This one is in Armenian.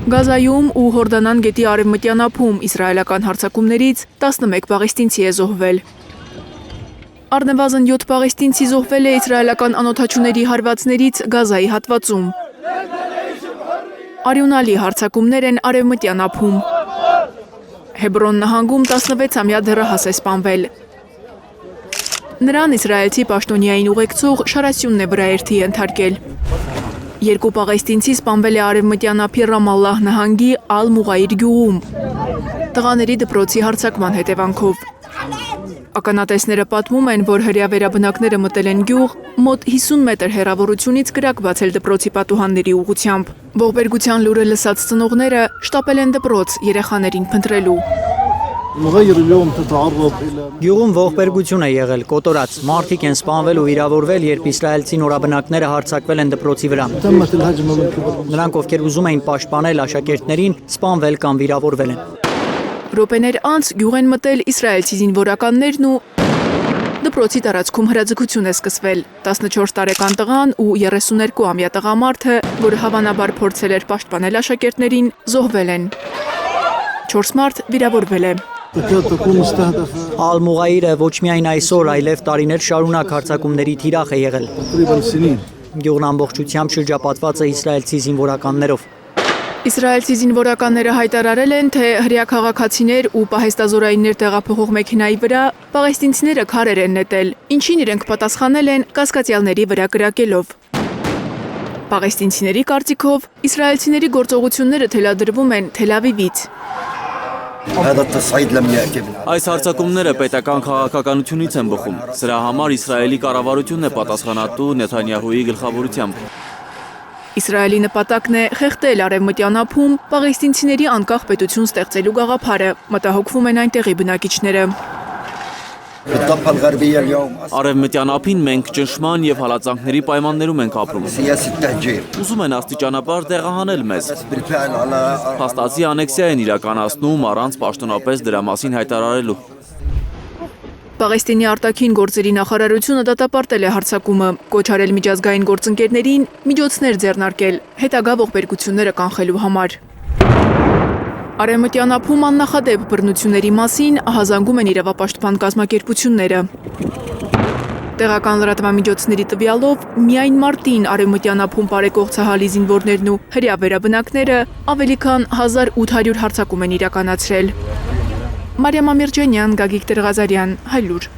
Գազայում ու Հորդանան գետի արևմտյան ափում իսրայելական հարձակումներից 11 պաղեստինցի է զոհվել։ Առնվազն 7 պաղեստինցի զոհվել է իսրայելական անօդաչուների հարվածներից Գազայի հատվածում։ Արյունալի հարձակումներ են արևմտյան ափում։ Հեբրոն նահանգում 16-ամյա դեռահաս է սպանվել։ Նրան իսրայելցի պաշտոնյային ուղեկցող Շարասյուն Նեբրայերթի ենթարկել։ Երկու պաղեստինցի սպանվել է արևմտյան ափի Ռամալլահ նահանգի Ալ-Մուղայիր գյուղում տղաների դպրոցի հարձակման հետևանքով։ Ականատեսները պատմում են, որ հրեա վերաբնակները մտել են գյուղ մոտ 50 մետր հեռավորությունից կրակ բացել դպրոցի պատուհանների ուղղությամբ։ Ողբերգության լուրը լսած ծնողները շտապել են դպրոց երեխաներին փնտրելու։ Գյուղում ողբերգություն է եղել, կոտորած, մարդիկ են սպանվել ու վիրավորվել, երբ իսրայելցի նորաբնակները հարձակվել են դպրոցի վրա։ Նրանք, ովքեր ուզում էին պաշտպանել աշակերտներին, սպանվել կամ վիրավորվել են։ Րոպեներ անց գյուղ են մտել իսրայելցի զինվորականներն ու դպրոցի տարածքում հրաձգություն է սկսվել։ 14 տարեկան տղան ու 32-ամյա տղամարդը, որը հավանաբար փորձել էր պաշտպանել աշակերտներին, զոհվել են։ 4 մարդ վիրավորվել է։ Ալ-Մուղայիրը ոչ միայն այսօր, այլև տարիներ շարունակ հարձակումների թիրախ է եղել։ Գյուղն ամբողջությամբ շրջապատված է իսրայելցի զինվորականներով։ Իսրայելցի զինվորականները հայտարարել են, թե հրեա քաղաքացիներ ու պահեստազորայիններ տեղափոխող մեքենայի վրա պաղեստինցիները քարեր են նետել, ինչին իրենք պատասխանել են կասկածյալների վրա կրակելով։ Պաղեստինցիների կարծիքով իսրայելցիների գործողությունները թելադրվում են Թել Ավիվից։ Այս հարձակումները պետական քաղաքականությունից են բխում։ Սրա համար Իսրայելի կառավարությունն է պատասխանատու Նեթանյահուի գլխավորությամբ։ Իսրայելի նպատակն է խեղդել արևմտյան ափում պաղեստինցիների անկախ պետություն ստեղծելու գաղափարը, մտահոգվում են այնտեղի բնակիչները։ Արևմտյան ափին մենք ճնշման և հալածանքների պայմաններում ենք ապրում։ Ուզում են աստիճանաբար տեղահանել մեզ։ Փաստացի անեքսիա են իրականացնում առանց պաշտոնապես դրա մասին հայտարարելու։ Պաղեստինի արտաքին գործերի նախարարությունը դատապարտել է հարձակումը, կոչ արել միջազգային գործընկերներին միջոցներ ձեռնարկել հետագա ողբերգությունները կանխելու համար։ Արևմտյան ափում աննախադեպ բռնությունների մասին ահազանգում են իրավապաշտպան կազմակերպությունները։ Տեղական լրատվամիջոցների տվյալով միայն մարտին արևմտյան ափում պարեկող ցահալի զինվորներն ու հրեա վերաբնակները ավելի քան 1800 հարձակում են իրականացրել։ Մարիամ Ամիրջանյան, Գագիկ Տերղազարյան, Հայլուր։